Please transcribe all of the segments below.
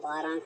12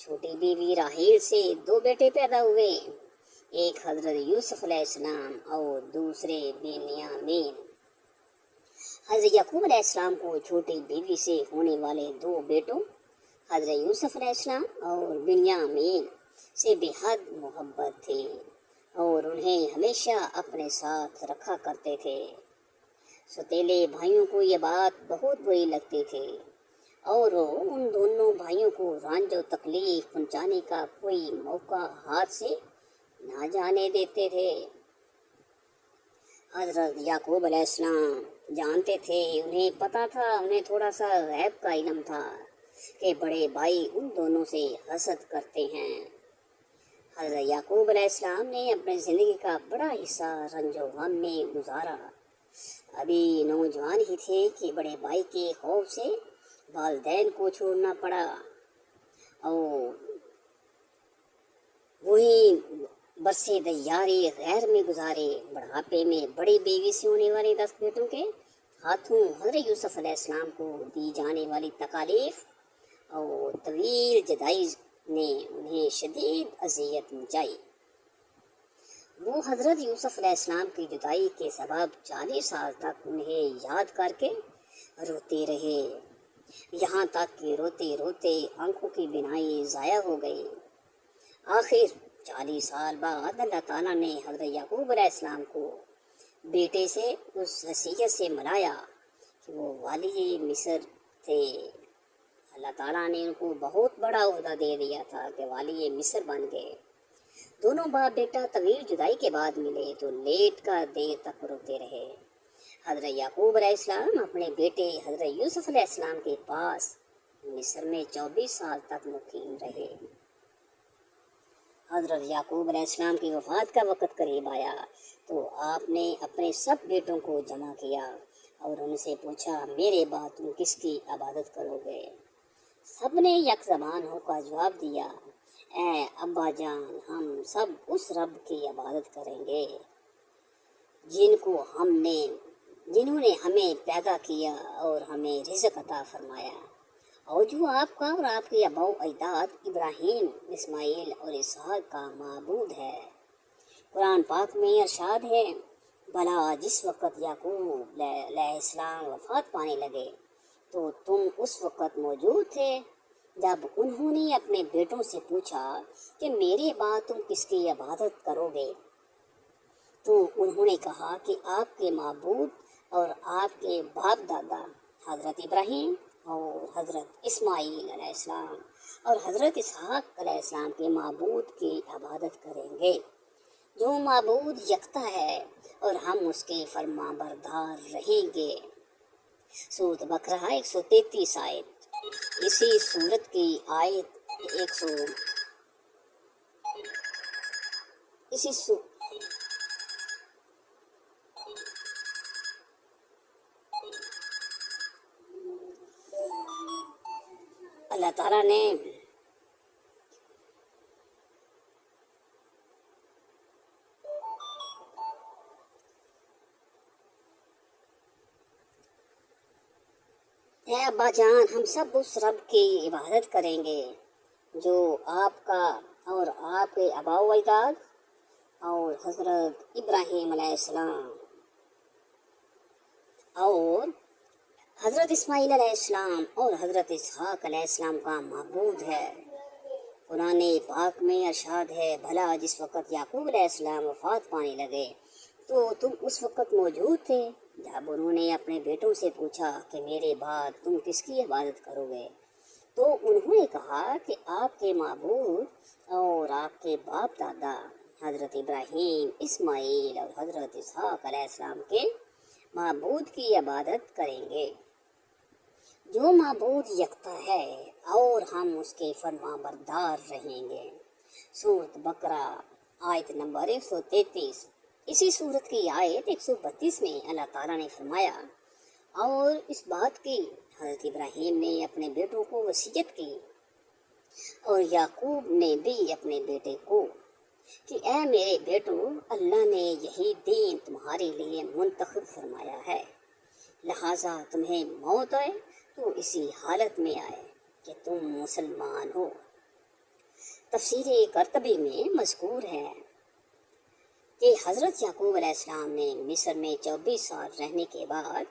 چھوٹی بیوی راہیل سے 2 بیٹے پیدا ہوئے، ایک حضرت یوسف علیہ السلام اور دوسرے بنیامین۔ حضرت یعقوب علیہ السلام کو چھوٹی بیوی سے ہونے والے 2 بیٹوں حضرت یوسف علیہ السلام اور بنیامین سے بے حد محبت تھی اور انہیں ہمیشہ اپنے ساتھ رکھا کرتے تھے۔ سوتیلے بھائیوں کو یہ بات بہت بری لگتی تھی اور وہ ان دونوں بھائیوں کو رنج و تکلیف پہنچانے کا کوئی موقع ہاتھ سے نہ جانے دیتے تھے۔ حضرت یعقوب علیہ السلام جانتے تھے، انہیں پتہ تھا، انہیں تھوڑا سا غیب کا علم تھا کہ بڑے بھائی ان دونوں سے حسد کرتے ہیں۔ حضرت یعقوب علیہ السلام نے اپنی زندگی کا بڑا حصہ رنج و غم میں گزارا۔ ابھی نوجوان ہی تھے کہ بڑے بھائی کے خوف سے والدین کو چھوڑنا پڑا اور وہی برسے دیاری غیر میں گزارے۔ بڑھاپے میں بڑی بیوی سے ہونے والے 10 بیٹوں کے ہاتھوں حضرت یوسف علیہ السلام کو دی جانے والی تکالیف اور طویل جدائی نے انہیں شدید اذیت پہنچائی۔ وہ حضرت یوسف علیہ السلام کی جدائی کے سبب 40 سال تک انہیں یاد کر کے روتے رہے، یہاں تک کہ روتے روتے آنکھوں کی بینائی ضائع ہو گئی۔ آخر 40 سال بعد اللہ تعالیٰ نے حضرت یعقوب علیہ السلام کو بیٹے سے اس حیثیت سے ملایا کہ وہ والی مصر تھے۔ اللہ تعالیٰ نے ان کو بہت بڑا عہدہ دے دیا تھا کہ والی مصر بن گئے۔ دونوں باپ بیٹا طویل جدائی کے بعد ملے تو لیٹ کر دیر تک روتے رہے۔ حضرت یعقوب علیہ السلام اپنے بیٹے حضرت یوسف علیہ السلام کے پاس مصر میں 24 سال تک مقیم رہے۔ حضرت یعقوب علیہ السلام کی وفات کا وقت قریب آیا تو آپ نے اپنے سب بیٹوں کو جمع کیا اور ان سے پوچھا، میرے بعد تم کس کی عبادت کرو گے؟ سب نے یک زبان ہو کر جواب دیا، اے ابا جان، ہم سب اس رب کی عبادت کریں گے جنہوں نے ہمیں پیدا کیا اور ہمیں رزق عطا فرمایا، اور جو آپ کا اور آپ کے آباء و اجداد ابراہیم، اسماعیل اور اسحاق کا معبود ہے۔ قرآن پاک میں ارشاد ہے، بھلا جس وقت یعقوب علیہ السلام وفات پانے لگے تو تم اس وقت موجود تھے جب انہوں نے اپنے بیٹوں سے پوچھا کہ میرے بعد تم کس کی عبادت کرو گے؟ تو انہوں نے کہا کہ آپ کے معبود اور آپ کے باپ دادا حضرت ابراہیم اور حضرت اسماعیل علیہ السلام اور حضرت اسحاق علیہ السلام کے معبود کی عبادت کریں گے، جو معبود یکتا ہے، اور ہم اس کے فرما بردار رہیں گے۔ سورۃ بقرہ 133 آیت۔ اسی سورت کی آیت اللہ تعالیٰ نے اے ابا جان، ہم سب اس رب کی عبادت کریں گے جو آپ کا اور آپ کے آباء و اجداد اور حضرت ابراہیم علیہ السلام اور حضرت اسماعیل علیہ السلام اور حضرت اسحاق علیہ السلام کا معبود ہے۔ قرآن پاک میں ارشاد ہے، بھلا جس وقت یعقوب علیہ السلام وفات پانے لگے تو تم اس وقت موجود تھے جب انہوں نے اپنے بیٹوں سے پوچھا کہ میرے بعد تم کس کی عبادت کرو گے؟ تو انہوں نے کہا کہ آپ کے معبود اور آپ کے باپ دادا حضرت ابراہیم، اسماعیل اور حضرت اسحاق علیہ السلام کے معبود کی عبادت کریں گے، جو معبود یکتا ہے، اور ہم اس کے فرما بردار رہیں گے۔ سورۃ بقرہ آیت نمبر 133۔ اسی سورت کی آیت 132 میں اللہ تعالیٰ نے فرمایا، اور اس بات کی حضرت ابراہیم نے اپنے بیٹوں کو وصیت کی اور یعقوب نے بھی اپنے بیٹے کو کہ اے میرے بیٹو، اللہ نے یہی دین تمہارے لیے منتخب فرمایا ہے، لہٰذا تمہیں موت آئے تو اسی حالت میں آئے کہ تم مسلمان ہو۔ تفسیر قرطبی میں مذکور ہے کہ حضرت یعقوب علیہ السلام نے مصر میں 24 سال رہنے کے بعد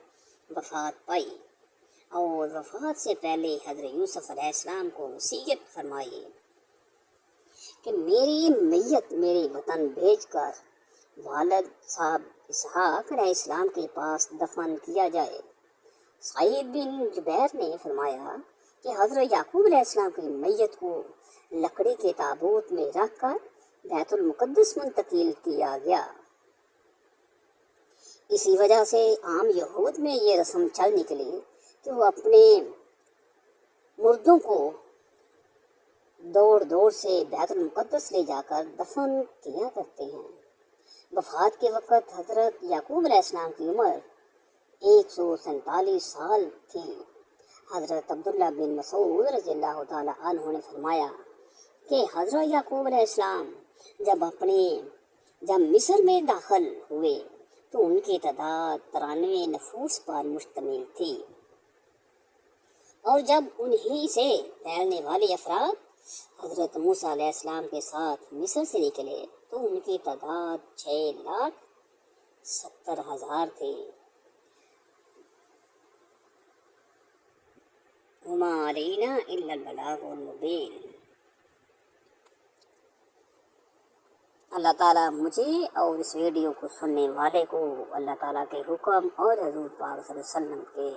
وفات پائی، اور وفات سے پہلے حضرت یوسف علیہ السلام کو وصیت فرمائی کہ میری میت میرے وطن بھیج کر والد صاحب اسحاق علیہ السلام کے پاس دفن کیا جائے۔ سعید بن جبیر نے فرمایا کہ حضرت یعقوب علیہ السلام کی میت کو لکڑی کے تابوت میں رکھ کر بیت المقدس منتقل کیا گیا۔ اسی وجہ سے عام یہود میں یہ رسم چل نکلی کہ وہ اپنے مردوں کو دوڑ دوڑ سے بیت المقدس لے جا کر دفن کیا کرتے ہیں۔ وفات کے وقت حضرت یعقوب علیہ السلام کی عمر 147 سال تھی۔ حضرت عبداللہ بن مسعود رضی اللہ تعالی عنہ نے فرمایا کہ حضرت یعقوب علیہ السلام جب مصر میں داخل ہوئے تو ان کی تعداد 93 نفوس پر مشتمل تھی، اور جب انہی سے پھیلنے والے افراد حضرت موسیٰ علیہ السلام کے ساتھ مصر سے نکلے تو ان کی تعداد 6,70,000 تھی۔ وما علینا الا البلاغ المبین۔ اللہ تعالیٰ مجھے اور اس ویڈیو کو سننے والے کو اللہ تعالیٰ کے حکم اور حضور پاک صلی اللہ علیہ وسلم کے